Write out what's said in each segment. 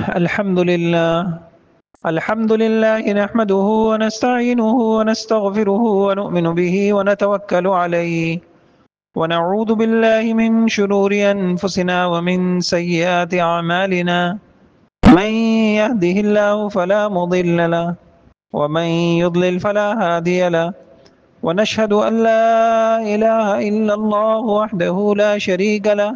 الحمد لله نحمده ونستعينه ونستغفره ونؤمن به ونتوكل عليه ونعوذ بالله من شرور أنفسنا ومن سيئات أعمالنا من يهده الله فلا مضل له ومن يضلل فلا هادي له ونشهد أن لا إله إلا الله وحده لا شريك له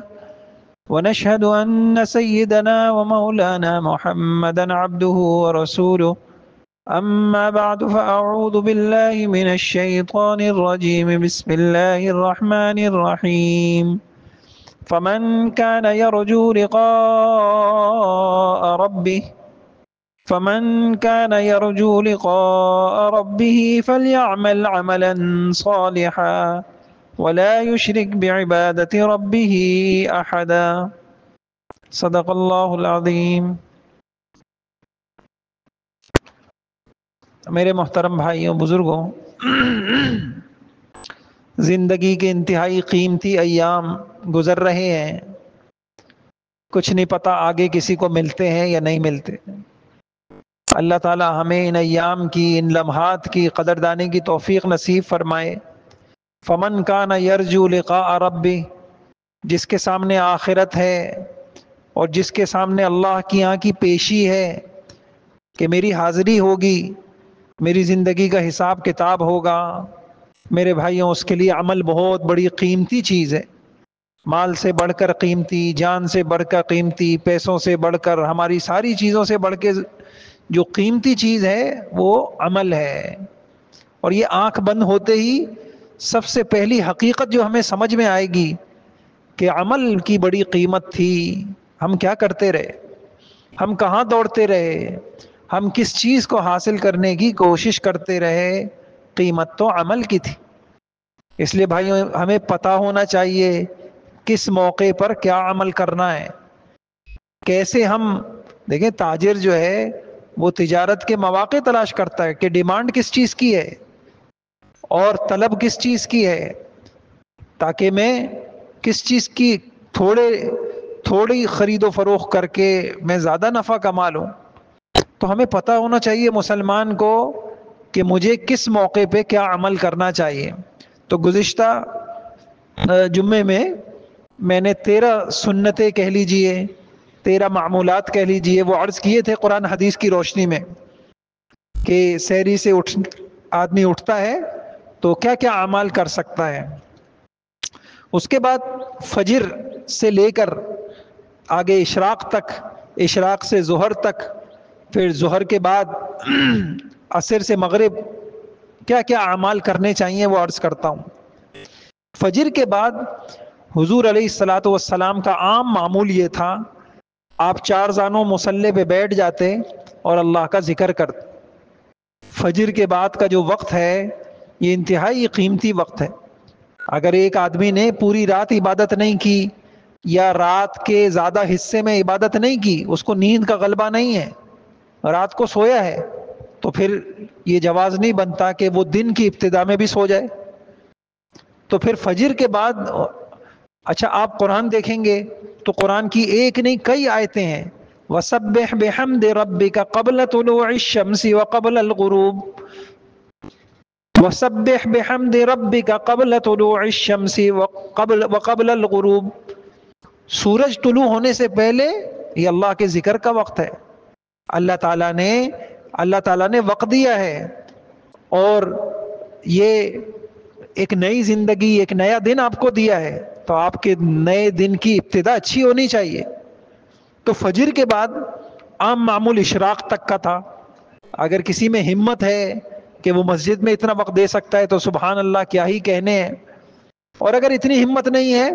ونشهد أن سيدنا ومولانا محمدا عبده ورسوله أما بعد فأعوذ بالله من الشيطان الرجيم بسم الله الرحمن الرحيم فمن كان يرجو لقاء ربه فليعمل عملا صالحا ولا يشرك بعبادة ربه أحدا صدق اللہ العظیم۔ میرے محترم بھائیوں بزرگوں، زندگی کے انتہائی قیمتی ایام گزر رہے ہیں، کچھ نہیں پتا آگے کسی کو ملتے ہیں یا نہیں ملتے۔ اللہ تعالی ہمیں ان ایام کی، ان لمحات کی قدردانی کی توفیق نصیب فرمائے۔ فمن کان یرجو لقاء ربہ، جس کے سامنے آخرت ہے اور جس کے سامنے اللہ کی یہاں کی پیشی ہے کہ میری حاضری ہوگی، میری زندگی کا حساب کتاب ہوگا، میرے بھائیوں اس کے لیے عمل بہت بڑی قیمتی چیز ہے، مال سے بڑھ کر قیمتی، جان سے بڑھ کر قیمتی، پیسوں سے بڑھ کر، ہماری ساری چیزوں سے بڑھ کے جو قیمتی چیز ہے وہ عمل ہے۔ اور یہ آنکھ بند ہوتے ہی سب سے پہلی حقیقت جو ہمیں سمجھ میں آئے گی کہ عمل کی بڑی قیمت تھی۔ ہم کیا کرتے رہے، ہم کہاں دوڑتے رہے، ہم کس چیز کو حاصل کرنے کی کوشش کرتے رہے، قیمت تو عمل کی تھی۔ اس لیے بھائیوں ہمیں پتہ ہونا چاہیے کس موقع پر کیا عمل کرنا ہے، کیسے ہم دیکھیں تاجر جو ہے وہ تجارت کے مواقع تلاش کرتا ہے کہ ڈیمانڈ کس چیز کی ہے اور طلب کس چیز کی ہے، تاکہ میں کس چیز کی تھوڑی خرید و فروخت کر کے میں زیادہ نفع کما لوں۔ تو ہمیں پتہ ہونا چاہیے مسلمان کو کہ مجھے کس موقع پہ کیا عمل کرنا چاہیے۔ تو گزشتہ جمعے میں نے 13 سنتیں کہہ لیجئے، 13 معمولات کہہ لیجئے وہ عرض کیے تھے قرآن حدیث کی روشنی میں، کہ سحری سے آدمی اٹھتا ہے تو کیا کیا اعمال کر سکتا ہے۔ اس کے بعد فجر سے لے کر آگے اشراق تک، اشراق سے ظہر تک، پھر ظہر کے بعد عصر سے مغرب کیا کیا اعمال کرنے چاہیے وہ عرض کرتا ہوں۔ فجر کے بعد حضور علیہ الصلاۃ والسلام کا عام معمول یہ تھا، آپ 4 زانوں مصلی پہ بیٹھ جاتے اور اللہ کا ذکر کرتے۔ فجر کے بعد کا جو وقت ہے یہ انتہائی قیمتی وقت ہے۔ اگر ایک آدمی نے پوری رات عبادت نہیں کی یا رات کے زیادہ حصے میں عبادت نہیں کی، اس کو نیند کا غلبہ نہیں ہے، رات کو سویا ہے، تو پھر یہ جواز نہیں بنتا کہ وہ دن کی ابتدا میں بھی سو جائے۔ تو پھر فجر کے بعد اچھا آپ قرآن دیکھیں گے تو قرآن کی ایک نہیں کئی آیتیں ہیں، وَسَبِّحْ بِحَمْدِ رَبِّكَ قَبْلَ طُلُوعِ الشَّمْسِ وَقَبْلَ الْغُرُوبِ وَسَبِّحْ بِحَمْدِ رَبِّكَ قَبْلَ طُلُوعِ الشَّمْسِ وَقَبْلَ الْغُرُوبِ۔ سورج طلوع ہونے سے پہلے یہ اللہ کے ذکر کا وقت ہے۔ اللہ تعالیٰ نے وقت دیا ہے، اور یہ ایک نئی زندگی، ایک نیا دن آپ کو دیا ہے، تو آپ کے نئے دن کی ابتدا اچھی ہونی چاہیے۔ تو فجر کے بعد عام معمول اشراق تک کا تھا۔ اگر کسی میں ہمت ہے کہ وہ مسجد میں اتنا وقت دے سکتا ہے تو سبحان اللہ، کیا ہی کہنے ہیں، اور اگر اتنی ہمت نہیں ہے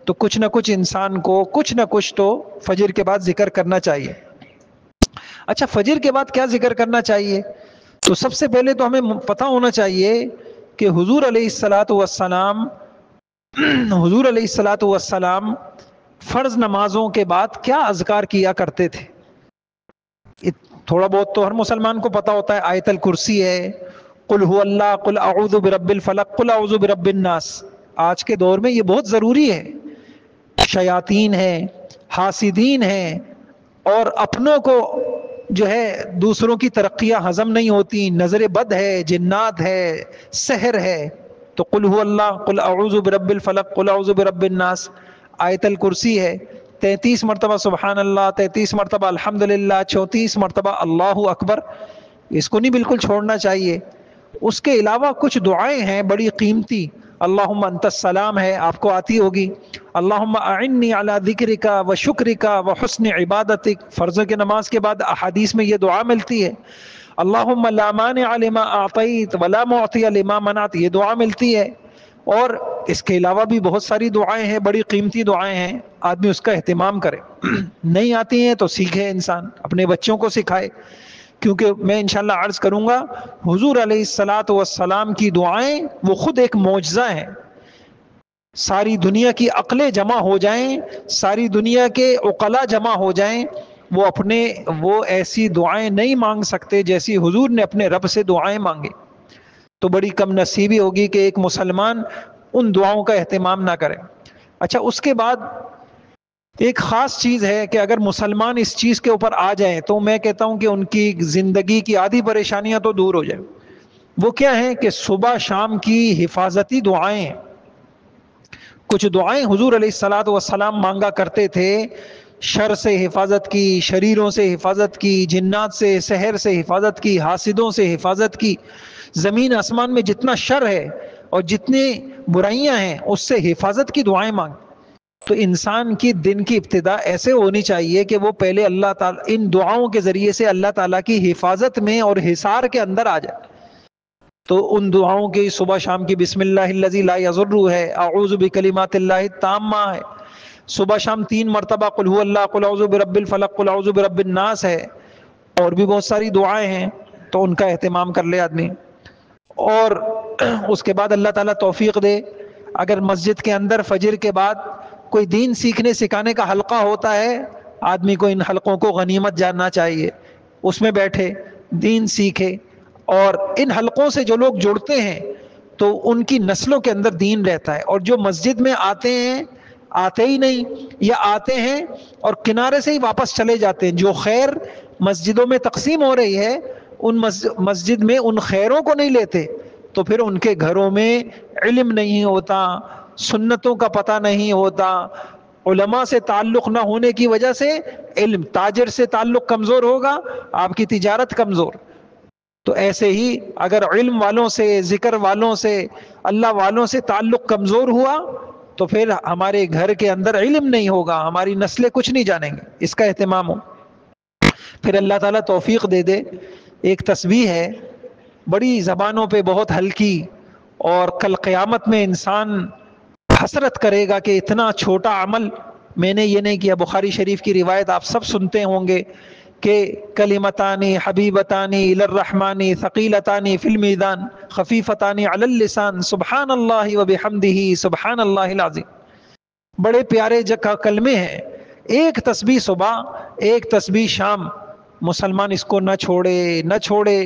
تو کچھ نہ کچھ انسان کو کچھ نہ کچھ تو فجر کے بعد ذکر کرنا چاہیے۔ اچھا فجر کے بعد کیا ذکر کرنا چاہیے؟ تو سب سے پہلے تو ہمیں پتہ ہونا چاہیے کہ حضور علیہ الصلاۃ والسلام فرض نمازوں کے بعد کیا اذکار کیا کرتے تھے۔ تھوڑا بہت تو ہر مسلمان کو پتہ ہوتا ہے، آیت الکرسی ہے، قل هو اللہ، قل اعوذ برب الفلق، قل اعوذ برب الناس۔ آج کے دور میں یہ بہت ضروری ہے، شیاطین ہیں، حاسدین ہیں، اور اپنوں کو جو ہے دوسروں کی ترقیاں ہضم نہیں ہوتی، نظر بد ہے، جنات ہے، سحر ہے، تو قل هو اللہ، قل اعوذ برب الفلق، قل اعوذ برب الناس، آیت الکرسی ہے، 33 مرتبہ سبحان اللہ، 33 مرتبہ الحمدللہ، 34 مرتبہ اللہ اکبر، اس کو نہیں بالکل چھوڑنا چاہیے۔ اس کے علاوہ کچھ دعائیں ہیں بڑی قیمتی، اللہم انت السلام ہے، آپ کو آتی ہوگی، اللہم اعنی علی ذکرک و شکرک و حسن عبادتک، فرض کی نماز کے بعد احادیث میں یہ دعا ملتی ہے، اللہم لا مانع لما اعطیت ولا معطی لما منعت، یہ دعا ملتی ہے۔ اور اس کے علاوہ بھی بہت ساری دعائیں ہیں، بڑی قیمتی دعائیں ہیں، آدمی اس کا اہتمام کرے۔ نہیں آتی ہیں تو سیکھے، انسان اپنے بچوں کو سکھائے، کیونکہ میں انشاءاللہ عرض کروں گا حضور علیہ الصلاۃ والسلام کی دعائیں وہ خود ایک معجزہ ہیں۔ ساری دنیا کی عقلیں جمع ہو جائیں، ساری دنیا کے عقلاء جمع ہو جائیں، وہ ایسی دعائیں نہیں مانگ سکتے جیسی حضور نے اپنے رب سے دعائیں مانگے۔ تو بڑی کم نصیبی ہوگی کہ ایک مسلمان ان دعاؤں کا اہتمام نہ کرے۔ اچھا، اس کے بعد ایک خاص چیز ہے کہ اگر مسلمان اس چیز کے اوپر آ جائیں تو میں کہتا ہوں کہ ان کی زندگی کی آدھی پریشانیاں تو دور ہو جائیں۔ وہ کیا ہے کہ صبح شام کی حفاظتی دعائیں، کچھ دعائیں حضور علیہ الصلاۃ والسلام مانگا کرتے تھے، شر سے حفاظت کی، شریروں سے حفاظت کی، جنات سے، سحر سے حفاظت کی، حاسدوں سے حفاظت کی، زمین آسمان میں جتنا شر ہے اور جتنی برائیاں ہیں اس سے حفاظت کی دعائیں مانگ۔ تو انسان کی دن کی ابتدا ایسے ہونی چاہیے کہ وہ پہلے اللہ تعالیٰ ان دعاؤں کے ذریعے سے اللہ تعالیٰ کی حفاظت میں اور حصار کے اندر آ جائے۔ تو ان دعاؤں کی صبح شام کی بسم اللہ الذی لا یضر ہے، اعوذ بکلمات اللہ التامہ ہے، صبح شام 3 مرتبہ قل هو اللہ، قل اعوذ برب الفلق، قل اعوذ برب الناس ہے، اور بھی بہت ساری دعائیں ہیں، تو ان کا اہتمام کر لے آدمی۔ اور اس کے بعد اللہ تعالیٰ توفیق دے، اگر مسجد کے اندر فجر کے بعد کوئی دین سیکھنے سکھانے کا حلقہ ہوتا ہے، آدمی کو ان حلقوں کو غنیمت جاننا چاہیے، اس میں بیٹھے دین سیکھے، اور ان حلقوں سے جو لوگ جڑتے ہیں تو ان کی نسلوں کے اندر دین رہتا ہے۔ اور جو مسجد میں آتے ہیں، آتے ہی نہیں، یا آتے ہیں اور کنارے سے ہی واپس چلے جاتے ہیں، جو خیر مسجدوں میں تقسیم ہو رہی ہے ان مسجد میں ان خیروں کو نہیں لیتے، تو پھر ان کے گھروں میں علم نہیں ہوتا، سنتوں کا پتہ نہیں ہوتا، علماء سے تعلق نہ ہونے کی وجہ سے علم، تاجر سے تعلق کمزور ہوگا، آپ کی تجارت کمزور۔ تو ایسے ہی اگر علم والوں سے، ذکر والوں سے، اللہ والوں سے تعلق کمزور ہوا تو پھر ہمارے گھر کے اندر علم نہیں ہوگا، ہماری نسلیں کچھ نہیں جانیں گے، اس کا اہتمام ہو۔ پھر اللہ تعالیٰ توفیق دے دے، ایک تسبیح ہے بڑی زبانوں پہ بہت ہلکی، اور کل قیامت میں انسان حسرت کرے گا کہ اتنا چھوٹا عمل میں نے یہ نہیں کیا۔ بخاری شریف کی روایت آپ سب سنتے ہوں گے کہ کلمتان حبیبتان الی الرحمن ثقیلتان فی المیزان خفیفتان علی اللسان سبحان اللہ وبحمدہ سبحان اللہ العظیم۔ بڑے پیارے کلمے ہیں، ایک تسبیح صبح، ایک تسبیح شام، مسلمان اس کو نہ چھوڑے، نہ چھوڑے۔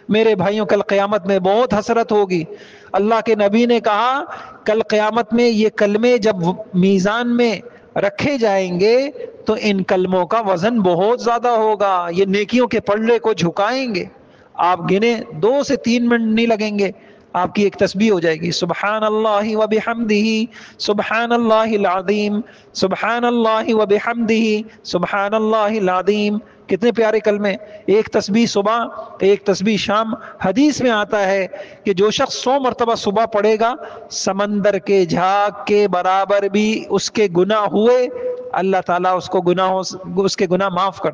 میرے بھائیوں، کل قیامت میں بہت حسرت ہوگی۔ اللہ کے نبی نے کہا کل قیامت میں یہ کلمے جب میزان میں رکھے جائیں گے تو ان کلموں کا وزن بہت زیادہ ہوگا، یہ نیکیوں کے پلڑے کو جھکائیں گے۔ آپ گنے 2 سے 3 منٹ نہیں لگیں گے، آپ کی ایک تسبیح ہو جائے گی، سبحان اللہ وبحمدہ سبحان اللہ العظیم، سبحان اللہ وبحمدہ سبحان اللہ العظیم۔ کتنے پیارے کلمے، ایک تسبیح صبح، ایک تسبیح شام۔ حدیث میں آتا ہے کہ جو شخص 100 مرتبہ صبح پڑھے گا، سمندر کے جھاگ کے برابر بھی اس کے گناہ ہوئے، اللہ تعالیٰ اس کے گناہ معاف کر۔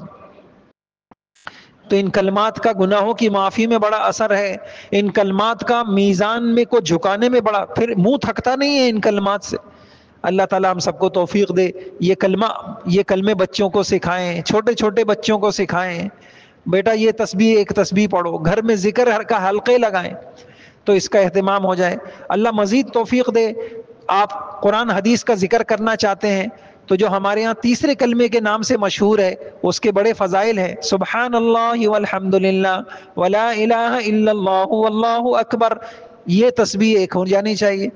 تو ان کلمات کا گناہوں کی معافی میں بڑا اثر ہے، ان کلمات کا میزان میں کو جھکانے میں بڑا، پھر منہ تھکتا نہیں ہے ان کلمات سے۔ اللہ تعالیٰ ہم سب کو توفیق دے، یہ کلمے بچوں کو سکھائیں، چھوٹے چھوٹے بچوں کو سکھائیں، بیٹا یہ تسبیح، ایک تسبیح پڑھو، گھر میں ذکر کا حلقے لگائیں تو اس کا اہتمام ہو جائے۔ اللہ مزید توفیق دے۔ آپ قرآن حدیث کا ذکر کرنا چاہتے ہیں تو جو ہمارے ہاں تیسرے کلمے کے نام سے مشہور ہے، اس کے بڑے فضائل ہیں، سبحان اللہ والحمد للہ ولا الہ الا اللہ واللہ اکبر، یہ تسبیح ایک ہو جانی چاہیے۔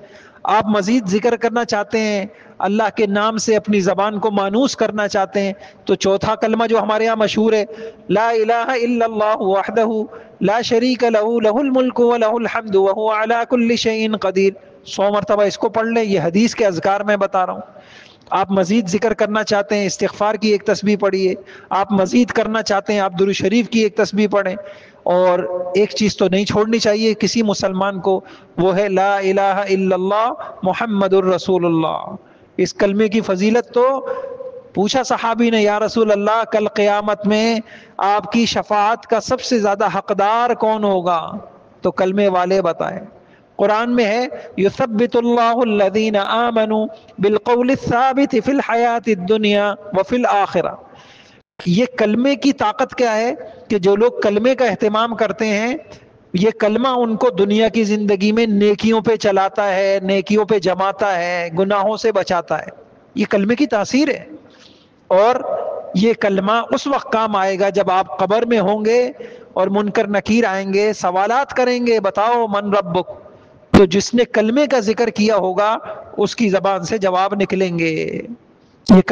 آپ مزید ذکر کرنا چاہتے ہیں، اللہ کے نام سے اپنی زبان کو مانوس کرنا چاہتے ہیں، تو چوتھا کلمہ جو ہمارے ہاں مشہور ہے، لا الہ الا اللہ وحدہ لا شریک لہ لہ الملک ولہ الحمد وہو علی کل شیء قدیر، 100 مرتبہ اس کو پڑھ لیں، یہ حدیث کے اذکار میں بتا رہا ہوں۔ آپ مزید ذکر کرنا چاہتے ہیں، استغفار کی ایک تسبیح پڑھیے، آپ مزید کرنا چاہتے ہیں آپ درود شریف کی ایک تسبیح پڑھیں، اور ایک چیز تو نہیں چھوڑنی چاہیے کسی مسلمان کو، وہ ہے لا الہ الا اللہ محمد الرسول اللہ۔ اس کلمے کی فضیلت تو پوچھا صحابی نے، یا رسول اللہ کل قیامت میں آپ کی شفاعت کا سب سے زیادہ حقدار کون ہوگا؟ تو کلمے والے بتائیں۔ قرآن میں ہے یثبت اللہ الذین آمنوا بالقول الثابت فی الحیات الدنیا وفی الآخرہ۔ یہ کلمے کی طاقت کیا ہے کہ جو لوگ کلمے کا اہتمام کرتے ہیں، یہ کلمہ ان کو دنیا کی زندگی میں نیکیوں پہ چلاتا ہے، نیکیوں پہ جماتا ہے، گناہوں سے بچاتا ہے۔ یہ کلمے کی تاثیر ہے، اور یہ کلمہ اس وقت کام آئے گا جب آپ قبر میں ہوں گے اور منکر نکیر آئیں گے، سوالات کریں گے، بتاؤ من ربک، تو جس نے کلمے کا ذکر کیا ہوگا اس کی زبان سے جواب نکلیں گے۔ یہ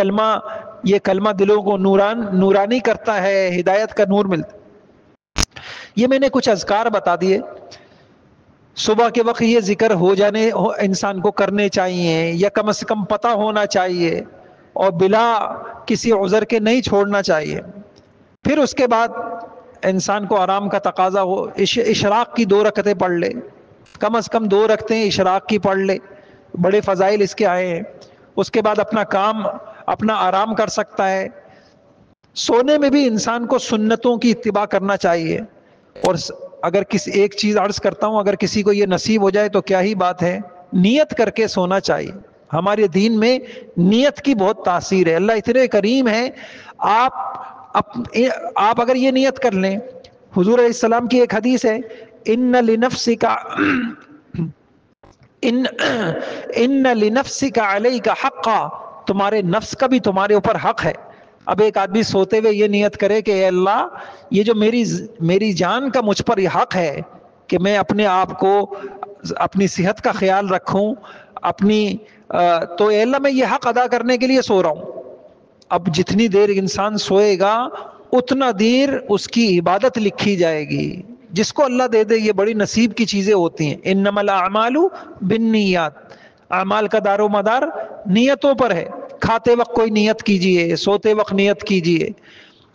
کلمہ دلوں کو نورانی کرتا ہے، ہدایت کا نور ملتا ہے۔ یہ میں نے کچھ اذکار بتا دیے، صبح کے وقت یہ ذکر انسان کو کرنے چاہیے، یا کم از کم پتہ ہونا چاہیے، اور بلا کسی عذر کے نہیں چھوڑنا چاہیے۔ پھر اس کے بعد انسان کو آرام کا تقاضا ہو، اشراق کی 2 رکعتیں پڑھ لے، کم از کم 2 رکعتیں اشراق کی پڑھ لے، بڑے فضائل اس کے آئے ہیں۔ اس کے بعد اپنا آرام کر سکتا ہے۔ سونے میں بھی انسان کو سنتوں کی اتباع کرنا چاہیے، اور اگر ایک چیز عرض کرتا ہوں، اگر کسی کو یہ نصیب ہو جائے تو کیا ہی بات ہے، نیت کر کے سونا چاہیے۔ ہمارے دین میں نیت کی بہت تاثیر ہے، اللہ اتنے کریم ہے۔ آپ اگر یہ نیت کر لیں، حضور علیہ السلام کی ایک حدیث ہے، ان لنفسک علیک حقا، تمہارے نفس کا بھی تمہارے اوپر حق ہے۔ اب ایک آدمی سوتے ہوئے یہ نیت کرے کہ اے اللہ، یہ جو میری جان کا مجھ پر یہ حق ہے کہ میں اپنے آپ کو، اپنی صحت کا خیال رکھوں، تو اے اللہ میں یہ حق ادا کرنے کے لیے سو رہا ہوں۔ اب جتنی دیر انسان سوئے گا اتنا دیر اس کی عبادت لکھی جائے گی۔ جس کو اللہ دے دے، یہ بڑی نصیب کی چیزیں ہوتی ہیں۔ انما الاعمال بالنیات، اعمال کا دار و مدار نیتوں پر ہے۔ کھاتے وقت کوئی نیت کیجئے، سوتے وقت نیت کیجئے۔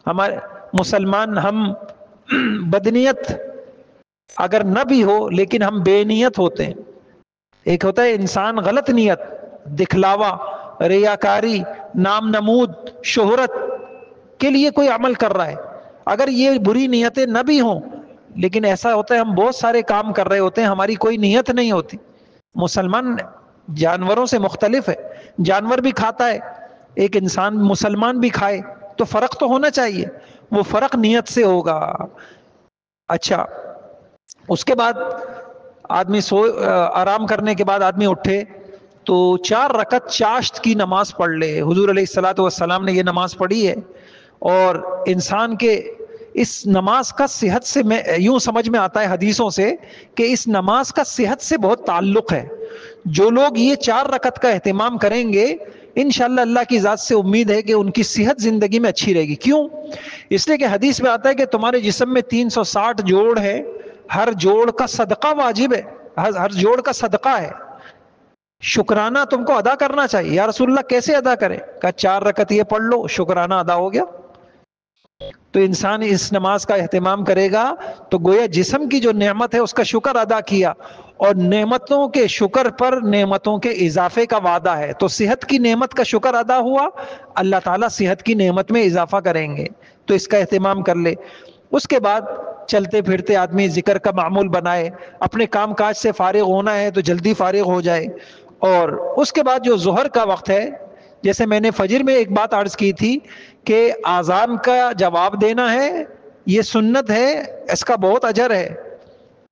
ہمارے مسلمان ہم بدنیت اگر نہ بھی ہو لیکن ہم بے نیت ہوتے ہیں۔ ایک ہوتا ہے انسان غلط نیت، دکھلاوا، ریاکاری، نام نمود، شہرت کے لیے کوئی عمل کر رہا ہے۔ اگر یہ بری نیتیں نہ بھی ہوں، لیکن ایسا ہوتا ہے ہم بہت سارے کام کر رہے ہوتے ہیں، ہماری کوئی نیت نہیں ہوتی۔ مسلمان جانوروں سے مختلف ہے، جانور بھی کھاتا ہے، ایک انسان مسلمان بھی کھائے تو فرق تو ہونا چاہیے، وہ فرق نیت سے ہوگا۔ اچھا، اس کے بعد آدمی آرام کرنے کے بعد آدمی اٹھے تو 4 رکعت چاشت کی نماز پڑھ لے۔ حضور علیہ الصلوۃ والسلام نے یہ نماز پڑھی ہے، اور انسان کے اس نماز کا صحت سے، میں یوں سمجھ میں آتا ہے حدیثوں سے کہ اس نماز کا صحت سے بہت تعلق ہے۔ جو لوگ یہ 4 رکعت کا اہتمام کریں گے، انشاءاللہ اللہ کی ذات سے امید ہے کہ ان کی صحت زندگی میں اچھی رہے گی۔ کیوں؟ اس لیے کہ حدیث میں آتا ہے کہ تمہارے جسم میں 360 جوڑ ہے، ہر جوڑ کا صدقہ واجب ہے، ہر جوڑ کا صدقہ ہے، شکرانہ تم کو ادا کرنا چاہیے۔ یا رسول اللہ کیسے ادا کریں؟ کہا 4 رکعت یہ پڑھ لو، شکرانہ ادا ہو گیا۔ تو انسان اس نماز کا اہتمام کرے گا تو گویا جسم کی جو نعمت ہے اس کا شکر ادا کیا، اور نعمتوں کے شکر پر نعمتوں کے اضافے کا وعدہ ہے۔ تو صحت کی نعمت کا شکر ادا ہوا، اللہ تعالیٰ صحت کی نعمت میں اضافہ کریں گے، تو اس کا اہتمام کر لے۔ اس کے بعد چلتے پھرتے آدمی ذکر کا معمول بنائے، اپنے کام کاج سے فارغ ہونا ہے تو جلدی فارغ ہو جائے۔ اور اس کے بعد جو ظہر کا وقت ہے، جیسے میں نے فجر میں ایک بات عرض کی تھی کہ آذان کا جواب دینا ہے، یہ سنت ہے، اس کا بہت اجر ہے۔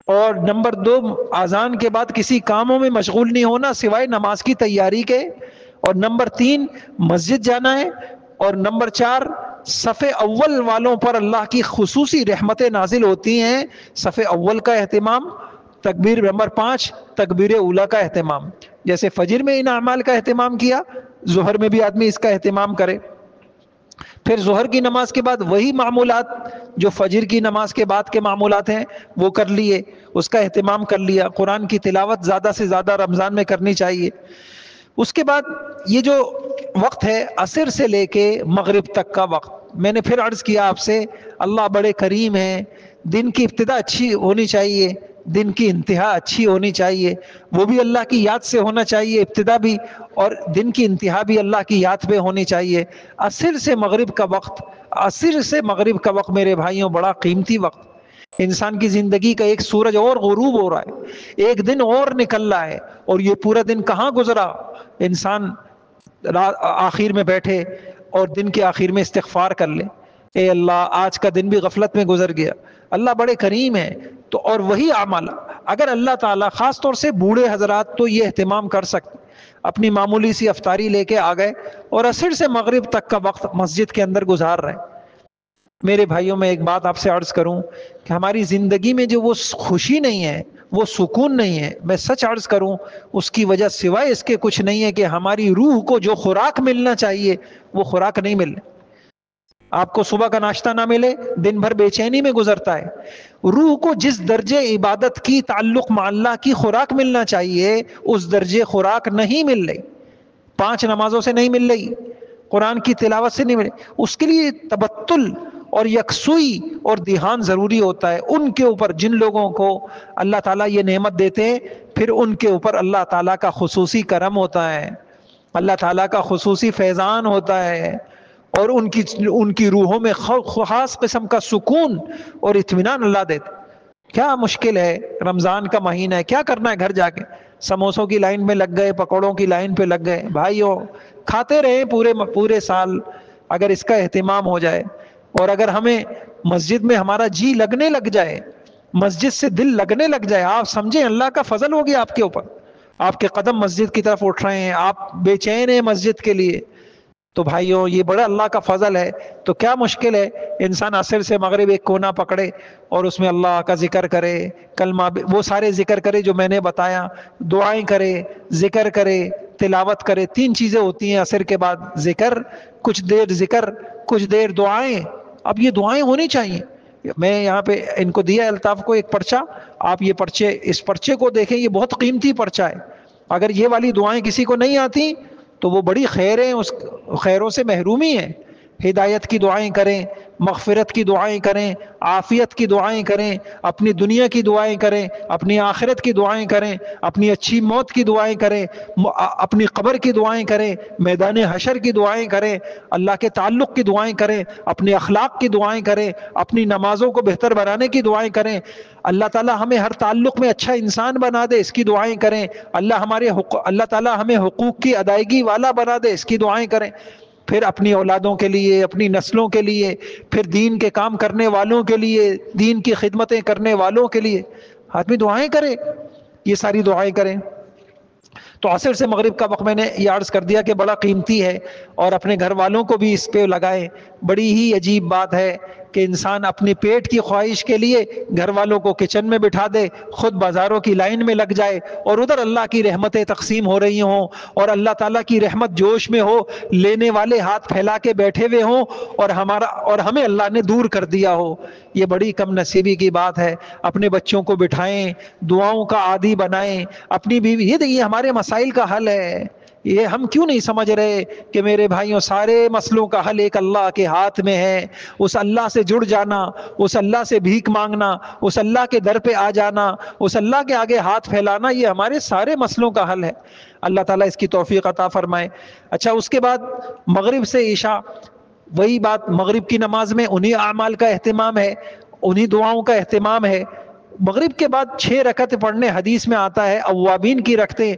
اور نمبر 2، آذان کے بعد کسی کاموں میں مشغول نہیں ہونا سوائے نماز کی تیاری کے۔ اور نمبر 3، مسجد جانا ہے۔ اور نمبر 4، صف اول والوں پر اللہ کی خصوصی رحمتیں نازل ہوتی ہیں، صف اول کا اہتمام۔ تکبیر نمبر 5، تکبیر اولیٰ کا اہتمام۔ جیسے فجر میں ان اعمال کا اہتمام کیا، ظہر میں بھی آدمی اس کا اہتمام کرے. پھر ظہر کی نماز کے بعد وہی معمولات جو فجر کی نماز کے بعد کے معمولات ہیں وہ کر لیے، اس کا اہتمام کر لیا. قرآن کی تلاوت زیادہ سے زیادہ رمضان میں کرنی چاہیے. اس کے بعد یہ جو وقت ہے عصر سے لے کے مغرب تک کا وقت، میں نے پھر عرض کیا آپ سے، اللہ بڑے کریم ہیں. دن کی ابتدا اچھی ہونی چاہیے، دن کی انتہا اچھی ہونی چاہیے، وہ بھی اللہ کی یاد سے ہونا چاہیے ابتدا بھی، اور دن کی انتہا بھی اللہ کی یاد پہ ہونی چاہیے. عصر سے مغرب کا وقت، عصر سے مغرب کا وقت میرے بھائیوں بڑا قیمتی وقت. انسان کی زندگی کا ایک سورج اور غروب ہو رہا ہے، ایک دن اور نکل رہا ہے، اور یہ پورا دن کہاں گزرا. انسان آخر میں بیٹھے اور دن کے آخر میں استغفار کر لے، اے اللہ آج کا دن بھی غفلت میں گزر گیا. اللہ بڑے کریم ہے. تو اور وہی اعمال اگر اللہ تعالیٰ، خاص طور سے بوڑھے حضرات تو یہ اہتمام کر سکتے، اپنی معمولی سی افطاری لے کے آ گئے اور عصر سے مغرب تک کا وقت مسجد کے اندر گزار رہے. میرے بھائیوں میں ایک بات آپ سے عرض کروں کہ ہماری زندگی میں جو وہ خوشی نہیں ہے، وہ سکون نہیں ہے، میں سچ عرض کروں اس کی وجہ سوائے اس کے کچھ نہیں ہے کہ ہماری روح کو جو خوراک ملنا چاہیے وہ خوراک نہیں مل رہی. آپ کو صبح کا ناشتہ نہ ملے، دن بھر بے چینی میں گزرتا ہے. روح کو جس درجے عبادت کی، تعلق مع اللہ کی خوراک ملنا چاہیے اس درجے خوراک نہیں مل رہی. 5 نمازوں سے نہیں مل رہی، قرآن کی تلاوت سے نہیں مل رہی. اس کے لیے تبتل اور یکسوئی اور دھیان ضروری ہوتا ہے. ان کے اوپر جن لوگوں کو اللہ تعالیٰ یہ نعمت دیتے ہیں، پھر ان کے اوپر اللہ تعالیٰ کا خصوصی کرم ہوتا ہے، اللہ تعالیٰ کا خصوصی فیضان ہوتا ہے، اور ان کی روحوں میں خاص قسم کا سکون اور اطمینان اللہ دیتے. کیا مشکل ہے، رمضان کا مہینہ ہے، کیا کرنا ہے گھر جا کے؟ سموسوں کی لائن میں لگ گئے، پکوڑوں کی لائن پہ لگ گئے. بھائیوں کھاتے رہیں پورے سال. اگر اس کا اہتمام ہو جائے اور اگر ہمیں مسجد میں ہمارا جی لگنے لگ جائے، مسجد سے دل لگنے لگ جائے، آپ سمجھیں اللہ کا فضل ہو گیا آپ کے اوپر. آپ کے قدم مسجد کی طرف اٹھ رہے ہیں، آپ بے چین ہیں مسجد کے لیے، تو بھائیوں یہ بڑا اللہ کا فضل ہے. تو کیا مشکل ہے انسان عصر سے مغرب ایک کونا پکڑے اور اس میں اللہ کا ذکر کرے، کلمہ وہ سارے ذکر کرے جو میں نے بتایا، دعائیں کرے، ذکر کرے، تلاوت کرے. 3 چیزیں ہوتی ہیں عصر کے بعد، ذکر، کچھ دیر ذکر، کچھ دیر دعائیں. اب یہ دعائیں ہونی چاہیے. میں یہاں پہ ان کو دیا الطاف کو ایک پرچہ، آپ یہ پرچے، اس پرچے کو دیکھیں، یہ بہت قیمتی پرچہ ہے. اگر یہ والی دعائیں کسی کو نہیں آتی تو وہ بڑی خیریں، اس خیروں سے محرومی ہے. ہدایت کی دعائیں کریں، مغفرت کی دعائیں کریں، عافیت کی دعائیں کریں، اپنی دنیا کی دعائیں کریں، اپنی آخرت کی دعائیں کریں، اپنی اچھی موت کی دعائیں کریں، اپنی قبر کی دعائیں کریں، میدان حشر کی دعائیں کریں، اللہ کے تعلق کی دعائیں کریں، اپنے اخلاق کی دعائیں کریں، اپنی نمازوں کو بہتر بنانے کی دعائیں کریں. اللہ تعالیٰ ہمیں ہر تعلق میں اچھا انسان بنا دے، اس کی دعائیں کریں. اللہ تعالیٰ ہمیں حقوق کی ادائیگی والا بنا دے، اس کی دعائیں کریں. پھر اپنی اولادوں کے لیے، اپنی نسلوں کے لیے، پھر دین کے کام کرنے والوں کے لیے، دین کی خدمتیں کرنے والوں کے لیے آدمی دعائیں کرے. یہ ساری دعائیں کریں. تو عصر سے مغرب کا وقت میں نے یہ عرض کر دیا کہ بڑا قیمتی ہے، اور اپنے گھر والوں کو بھی اس پہ لگائیں. بڑی ہی عجیب بات ہے کہ انسان اپنی پیٹ کی خواہش کے لیے گھر والوں کو کچن میں بٹھا دے، خود بازاروں کی لائن میں لگ جائے، اور ادھر اللہ کی رحمتیں تقسیم ہو رہی ہوں اور اللہ تعالیٰ کی رحمت جوش میں ہو، لینے والے ہاتھ پھیلا کے بیٹھے ہوئے ہوں، اور ہمیں اللہ نے دور کر دیا ہو. یہ بڑی کم نصیبی کی بات ہے. اپنے بچوں کو بٹھائیں، دعاؤں کا عادی بنائیں، اپنی بیوی. یہ دیکھیے ہمارے مسائل کا حل ہے. یہ ہم کیوں نہیں سمجھ رہے کہ میرے بھائیوں سارے مسئلوں کا حل ایک اللہ کے ہاتھ میں ہے. اس اللہ سے جڑ جانا، اس اللہ سے بھیک مانگنا، اس اللہ کے در پہ آ جانا، اس اللہ کے آگے ہاتھ پھیلانا، یہ ہمارے سارے مسئلوں کا حل ہے. اللہ تعالیٰ اس کی توفیق عطا فرمائے. اچھا، اس کے بعد مغرب سے عشاء، وہی بات، مغرب کی نماز میں انہی اعمال کا اہتمام ہے، انہی دعاؤں کا اہتمام ہے. مغرب کے بعد 6 رکعت پڑھنے، حدیث میں آتا ہے اوابین کی رکھتے،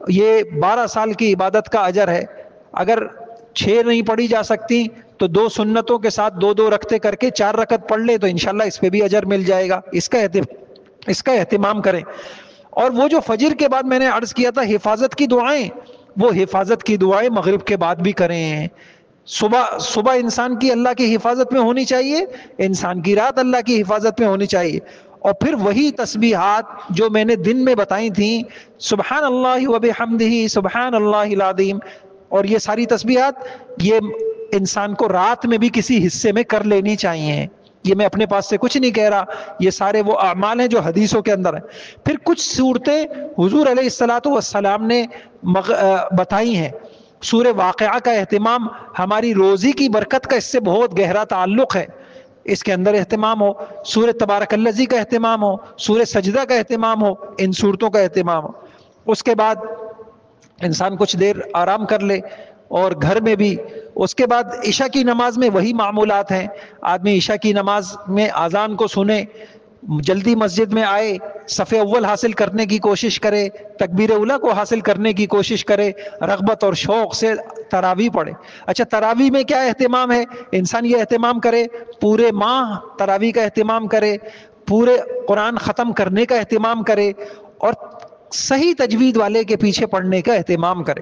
یہ 12 سال کی عبادت کا اجر ہے. اگر 6 نہیں پڑھی جا سکتی تو 2 سنتوں کے ساتھ 2 رکعتیں کر کے 4 رکعت پڑھ لے تو انشاءاللہ اس پہ بھی اجر مل جائے گا. اس کا اہتمام کریں. اور وہ جو فجر کے بعد میں نے عرض کیا تھا حفاظت کی دعائیں، وہ حفاظت کی دعائیں مغرب کے بعد بھی کریں. صبح انسان کی اللہ کی حفاظت میں ہونی چاہیے، انسان کی رات اللہ کی حفاظت میں ہونی چاہیے. اور پھر وہی تسبیحات جو میں نے دن میں بتائی تھیں، سبحان اللہ و بحمدہ، سبحان اللہ العظیم، اور یہ ساری تسبیحات یہ انسان کو رات میں بھی کسی حصے میں کر لینی چاہیے. یہ میں اپنے پاس سے کچھ نہیں کہہ رہا، یہ سارے وہ اعمال ہیں جو حدیثوں کے اندر ہیں. پھر کچھ صورتیں حضور علیہ الصلوۃ والسلام نے بتائی ہیں. سورہ واقعہ کا اہتمام، ہماری روزی کی برکت کا اس سے بہت گہرا تعلق ہے، اس کے اندر اہتمام ہو. سورہ تبارک الذی کا اہتمام ہو، سورہ سجدہ کا اہتمام ہو، ان صورتوں کا اہتمام ہو. اس کے بعد انسان کچھ دیر آرام کر لے، اور گھر میں بھی. اس کے بعد عشاء کی نماز میں وہی معمولات ہیں. آدمی عشاء کی نماز میں اذان کو سنے، جلدی مسجد میں آئے، صف اول حاصل کرنے کی کوشش کرے، تکبیر اولیٰ کو حاصل کرنے کی کوشش کرے، رغبت اور شوق سے تراویح پڑھے. اچھا، تراویح میں کیا اہتمام ہے؟ انسان یہ اہتمام کرے، پورے ماہ تراویح کا اہتمام کرے، پورے قرآن ختم کرنے کا اہتمام کرے، اور صحیح تجوید والے کے پیچھے پڑھنے کا اہتمام کرے.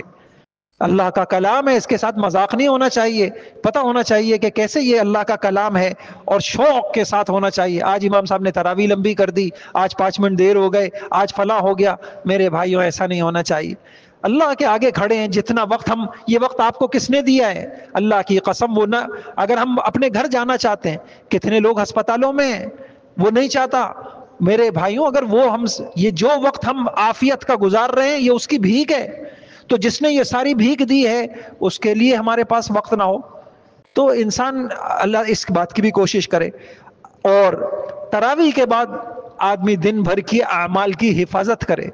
اللہ کا کلام ہے، اس کے ساتھ مذاق نہیں ہونا چاہیے، پتہ ہونا چاہیے کہ کیسے یہ اللہ کا کلام ہے، اور شوق کے ساتھ ہونا چاہیے. آج امام صاحب نے تراویح لمبی کر دی، آج 5 منٹ دیر ہو گئے، آج فلاں ہو گیا. میرے بھائیوں، ایسا نہیں ہونا چاہیے. اللہ کے آگے کھڑے ہیں، جتنا وقت ہم، یہ وقت آپ کو کس نے دیا ہے؟ اللہ کی قسم. وہ نہ، اگر ہم اپنے گھر جانا چاہتے ہیں، کتنے لوگ ہسپتالوں میں ہیں، وہ نہیں چاہتا. میرے بھائیوں، اگر وہ ہم، یہ جو وقت ہم عافیت کا گزار رہے ہیں، یہ اس کی بھیک ہے. تو جس نے یہ ساری بھیک دی ہے، اس کے لیے ہمارے پاس وقت نہ ہو، تو انسان اللہ اس بات کی بھی کوشش کرے. اور تراویح کے بعد آدمی دن بھر کی اعمال کی حفاظت کرے.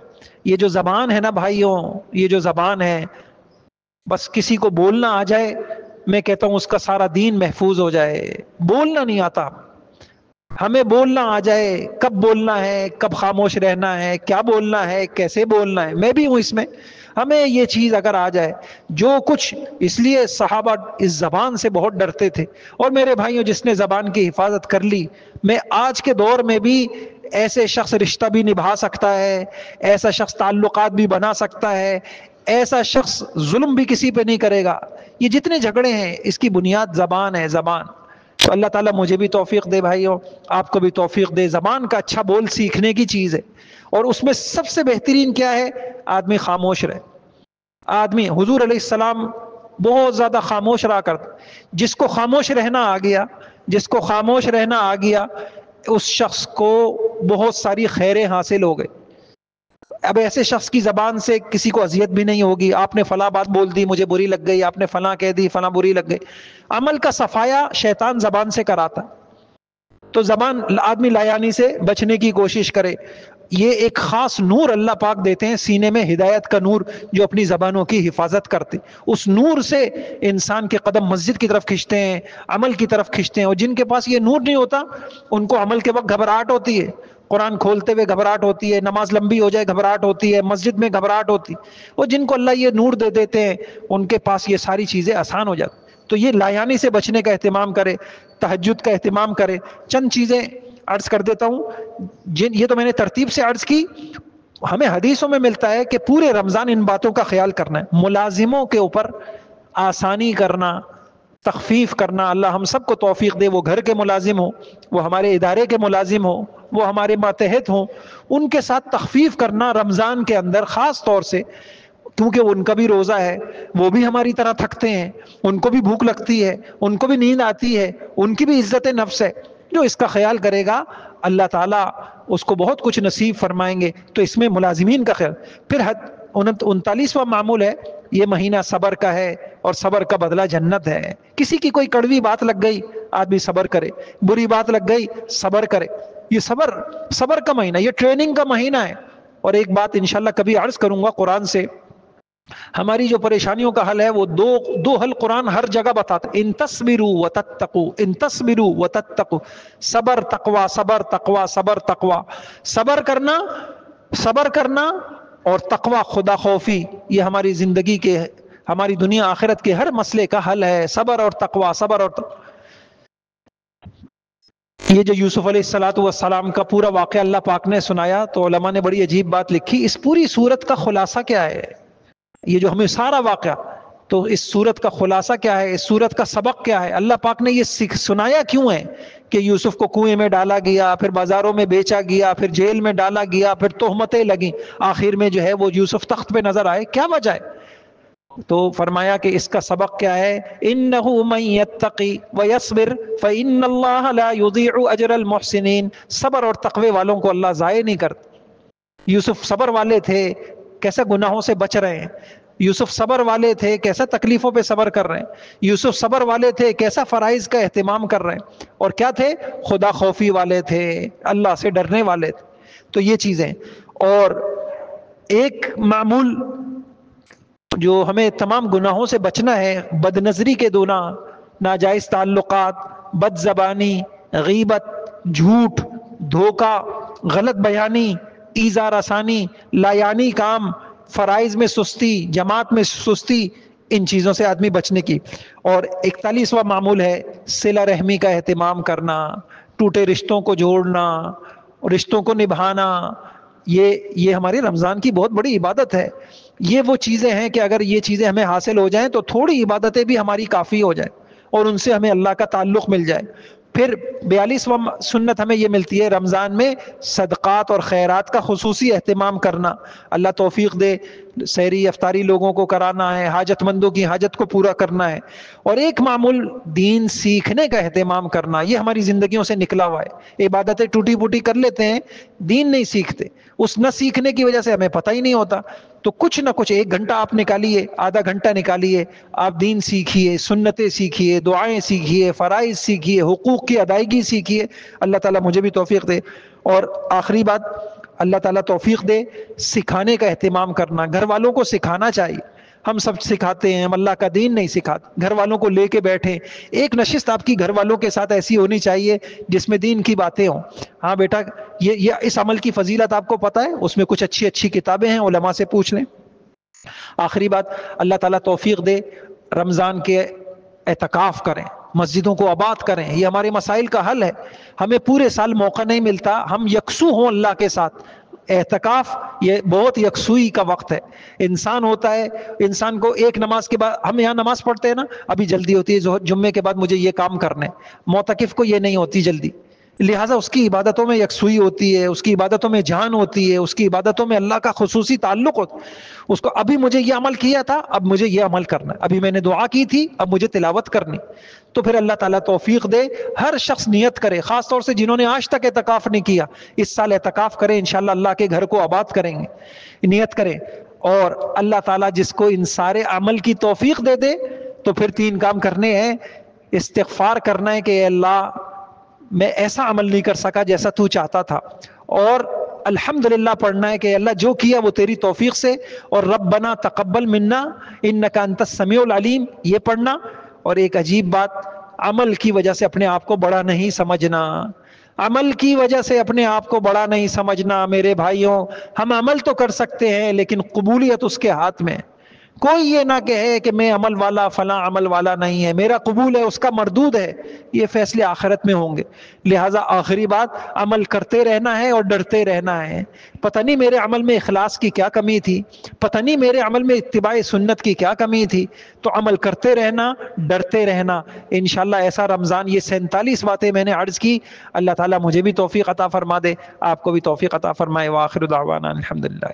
یہ جو زبان ہے نا بھائیوں، یہ جو زبان ہے، بس کسی کو بولنا آ جائے، میں کہتا ہوں اس کا سارا دین محفوظ ہو جائے. بولنا نہیں آتا، ہمیں بولنا آ جائے، کب بولنا ہے، کب خاموش رہنا ہے، کیا بولنا ہے، کیسے بولنا ہے. میں بھی ہوں اس میں. ہمیں یہ چیز اگر آ جائے، جو کچھ، اس لیے صحابہ اس زبان سے بہت ڈرتے تھے. اور میرے بھائیوں، جس نے زبان کی حفاظت کر لی، میں آج کے دور میں بھی ایسے شخص رشتہ بھی نبھا سکتا ہے، ایسا شخص تعلقات بھی بنا سکتا ہے، ایسا شخص ظلم بھی کسی پہ نہیں کرے گا. یہ جتنے جھگڑے ہیں، اس کی بنیاد زبان ہے، زبان. تو اللہ تعالیٰ مجھے بھی توفیق دے بھائیوں، آپ کو بھی توفیق دے. زبان کا اچھا بول سیکھنے کی چیز ہے، اور اس میں سب سے بہترین کیا ہے؟ آدمی خاموش رہے. آدمی، حضور علیہ السلام بہت زیادہ خاموش رہا کرتا. جس کو خاموش رہنا آ گیا، جس کو خاموش رہنا آ گیا، اس شخص کو بہت ساری خیریں حاصل ہو گئی. اب ایسے شخص کی زبان سے کسی کو اذیت بھی نہیں ہوگی. آپ نے فلاں بات بول دی، مجھے بری لگ گئی، آپ نے فلاں کہہ دی، فلاں بری لگ گئی. عمل کا صفایا شیطان زبان سے کراتا. تو زبان، آدمی لایانی سے بچنے کی کوشش کرے. یہ ایک خاص نور اللہ پاک دیتے ہیں سینے میں، ہدایت کا نور، جو اپنی زبانوں کی حفاظت کرتے. اس نور سے انسان کے قدم مسجد کی طرف کھنچتے ہیں، عمل کی طرف کھنچتے ہیں. اور جن کے پاس یہ نور نہیں ہوتا، ان کو عمل کے وقت گھبراہٹ ہوتی ہے، قرآن کھولتے ہوئے گھبراہٹ ہوتی ہے، نماز لمبی ہو جائے گھبراہٹ ہوتی ہے، مسجد میں گھبراہٹ ہوتی. اور جن کو اللہ یہ نور دے دیتے ہیں، ان کے پاس یہ ساری چیزیں آسان ہو جاتی. تو یہ لایانی سے بچنے کا اہتمام کرے، تہجد کا اہتمام کرے. چند چیزیں عرض کر دیتا ہوں، یہ تو میں نے ترتیب سے عرض کی. ہمیں حدیثوں میں ملتا ہے کہ پورے رمضان ان باتوں کا خیال کرنا ہے. ملازموں کے اوپر آسانی کرنا، تخفیف کرنا. اللہ ہم سب کو توفیق دے. وہ گھر کے ملازم ہوں، وہ ہمارے ادارے کے ملازم ہوں، وہ ہمارے ماتحت ہوں، ان کے ساتھ تخفیف کرنا رمضان کے اندر خاص طور سے، کیونکہ ان کا بھی روزہ ہے، وہ بھی ہماری طرح تھکتے ہیں، ان کو بھی بھوک لگتی ہے، ان کو بھی نیند آتی ہے، ان کی بھی عزت نفس ہے. جو اس کا خیال کرے گا، اللہ تعالیٰ اس کو بہت کچھ نصیب فرمائیں گے. تو اس میں ملازمین کا خیال. پھر 39واں معمول ہے، یہ مہینہ صبر کا ہے، اور صبر کا بدلہ جنت ہے. کسی کی کوئی کڑوی بات لگ گئی، آدمی صبر کرے. بری بات لگ گئی، صبر کرے. یہ صبر کا مہینہ، یہ ٹریننگ کا مہینہ ہے. اور ایک بات انشاءاللہ کبھی عرض کروں گا قرآن سے، ہماری جو پریشانیوں کا حل ہے، وہ دو حل قرآن ہر جگہ بتاتا. ان تصبروا وتتقوا، ان تصبروا وتتقوا. صبر تقوا، صبر تقوا، صبر تقوا. صبر کرنا اور تقوا، خدا خوفی، یہ ہماری زندگی کے، ہماری دنیا آخرت کے ہر مسئلے کا حل ہے. صبر اور تقوا، صبر اور تقوا. یہ جو یوسف علیہ السلام کا پورا واقعہ اللہ پاک نے سنایا، تو علماء نے بڑی عجیب بات لکھی. اس پوری سورت کا خلاصہ کیا ہے؟ یہ جو ہمیں سارا واقعہ، تو اس سورت کا خلاصہ کیا ہے؟ اس سورت کا سبق کیا ہے؟ اللہ پاک نے یہ سنایا کیوں ہے؟ کہ یوسف کو کنویں میں ڈالا گیا، پھر بازاروں میں بیچا گیا، پھر جیل میں ڈالا گیا، پھر تہمتیں لگیں، آخر میں جو ہے وہ یوسف تخت پہ نظر آئے؟ کیا وجہ ہے؟ تو فرمایا کہ اس کا سبق کیا ہے؟ انہ من یتقی ویصبر فان اللہ لا یضیع اجر المحسنین، صبر اور تقوی والوں کو اللہ ضائع نہیں کرتا۔ یوسف صبر والے تھے، کیسے گناہوں سے بچ رہے ہیں۔ یوسف صبر والے تھے، کیسا تکلیفوں پہ صبر کر رہے ہیں۔ یوسف صبر والے تھے، کیسا فرائض کا اہتمام کر رہے ہیں۔ اور کیا تھے؟ خدا خوفی والے تھے، اللہ سے ڈرنے والے تھے۔ تو یہ چیزیں، اور ایک معمول جو ہمیں تمام گناہوں سے بچنا ہے، بد نظری کے گناہ، ناجائز تعلقات، بد زبانی، غیبت، جھوٹ، دھوکہ، غلط بیانی، ایذا رسانی، لایانی کام، فرائض میں سستی، جماعت میں سستی، ان چیزوں سے آدمی بچنے کی۔ اور 41واں معمول ہے صلہ رحمی کا اہتمام کرنا، ٹوٹے رشتوں کو جوڑنا، رشتوں کو نبھانا۔ یہ ہماری رمضان کی بہت بڑی عبادت ہے۔ یہ وہ چیزیں ہیں کہ اگر یہ چیزیں ہمیں حاصل ہو جائیں تو تھوڑی عبادتیں بھی ہماری کافی ہو جائیں اور ان سے ہمیں اللہ کا تعلق مل جائے۔ پھر 42واں سنت ہمیں یہ ملتی ہے رمضان میں صدقات اور خیرات کا خصوصی اہتمام کرنا۔ اللہ توفیق دے، سحری افطاری لوگوں کو کرانا ہے، حاجت مندوں کی حاجت کو پورا کرنا ہے۔ اور ایک معمول دین سیکھنے کا اہتمام کرنا، یہ ہماری زندگیوں سے نکلا ہوا ہے۔ عبادتیں ٹوٹی پوٹی کر لیتے ہیں، دین نہیں سیکھتے، اس نہ سیکھنے کی وجہ سے ہمیں پتہ ہی نہیں ہوتا۔ تو کچھ نہ کچھ 1 گھنٹہ آپ نکالیے، آدھا گھنٹہ نکالیے، آپ دین سیکھیے، سنتیں سیکھیے، دعائیں سیکھیے، فرائض سیکھیے، حقوق کی ادائیگی سیکھیے۔ اللہ تعالیٰ مجھے بھی توفیق دے۔ اور آخری بات، اللہ تعالیٰ توفیق دے سکھانے کا اہتمام کرنا، گھر والوں کو سکھانا چاہیے۔ ہم سب سکھاتے ہیں، ہم اللہ کا دین نہیں سکھاتے۔ گھر والوں کو لے کے بیٹھیں، ایک نشست آپ کی گھر والوں کے ساتھ ایسی ہونی چاہیے جس میں دین کی باتیں ہوں۔ ہاں بیٹا، یہ اس عمل کی فضیلت آپ کو پتہ ہے، اس میں کچھ اچھی اچھی کتابیں ہیں، علماء سے پوچھ لیں۔ آخری بات، اللہ تعالیٰ توفیق دے رمضان کے اعتکاف کریں، مسجدوں کو آباد کریں۔ یہ ہمارے مسائل کا حل ہے۔ ہمیں پورے سال موقع نہیں ملتا ہم یکسو ہوں اللہ کے ساتھ۔ اعتکاف یہ بہت یکسوئی کا وقت ہے۔ انسان ہوتا ہے، انسان کو ایک نماز کے بعد، ہم یہاں نماز پڑھتے ہیں نا، ابھی جلدی ہوتی ہے جمعے کے بعد مجھے یہ کام کرنے، معتکف کو یہ نہیں ہوتی جلدی، لہٰذا اس کی عبادتوں میں یکسوئی ہوتی ہے، اس کی عبادتوں میں جان ہوتی ہے، اس کی عبادتوں میں اللہ کا خصوصی تعلق ہوتا ہے۔ اس کو ابھی مجھے یہ عمل کیا تھا، اب مجھے یہ عمل کرنا ہے، ابھی میں نے دعا کی تھی، اب مجھے تلاوت کرنی۔ تو پھر اللہ تعالیٰ توفیق دے، ہر شخص نیت کرے، خاص طور سے جنہوں نے آج تک اعتکاف نہیں کیا، اس سال اعتکاف کریں، انشاءاللہ اللہ کے گھر کو آباد کریں گے۔ نیت کریں، اور اللہ تعالیٰ جس کو ان سارے عمل کی توفیق دے دے تو پھر 3 کام کرنے ہیں۔ استغفار کرنا ہے کہ اے اللہ میں ایسا عمل نہیں کر سکا جیسا تو چاہتا تھا، اور الحمدللہ پڑھنا ہے کہ اللہ جو کیا وہ تیری توفیق سے، اور ربنا تقبل منا انک انت السمیع العلیم، یہ پڑھنا۔ اور ایک عجیب بات، عمل کی وجہ سے اپنے آپ کو بڑا نہیں سمجھنا، عمل کی وجہ سے اپنے آپ کو بڑا نہیں سمجھنا۔ میرے بھائیوں، ہم عمل تو کر سکتے ہیں لیکن قبولیت اس کے ہاتھ میں۔ کوئی یہ نہ کہے کہ میں عمل والا فلاں عمل والا نہیں ہے، میرا قبول ہے اس کا مردود ہے، یہ فیصلے آخرت میں ہوں گے۔ لہٰذا آخری بات، عمل کرتے رہنا ہے اور ڈرتے رہنا ہے۔ پتہ نہیں میرے عمل میں اخلاص کی کیا کمی تھی، پتہ نہیں میرے عمل میں اتباع سنت کی کیا کمی تھی، تو عمل کرتے رہنا، ڈرتے رہنا۔ انشاءاللہ ایسا رمضان، یہ 47 باتیں میں نے عرض کی، اللہ تعالیٰ مجھے بھی توفیق عطا فرما دے، آپ کو بھی توفیق عطا فرمائے۔ وآخر دعوانا الحمدللہ۔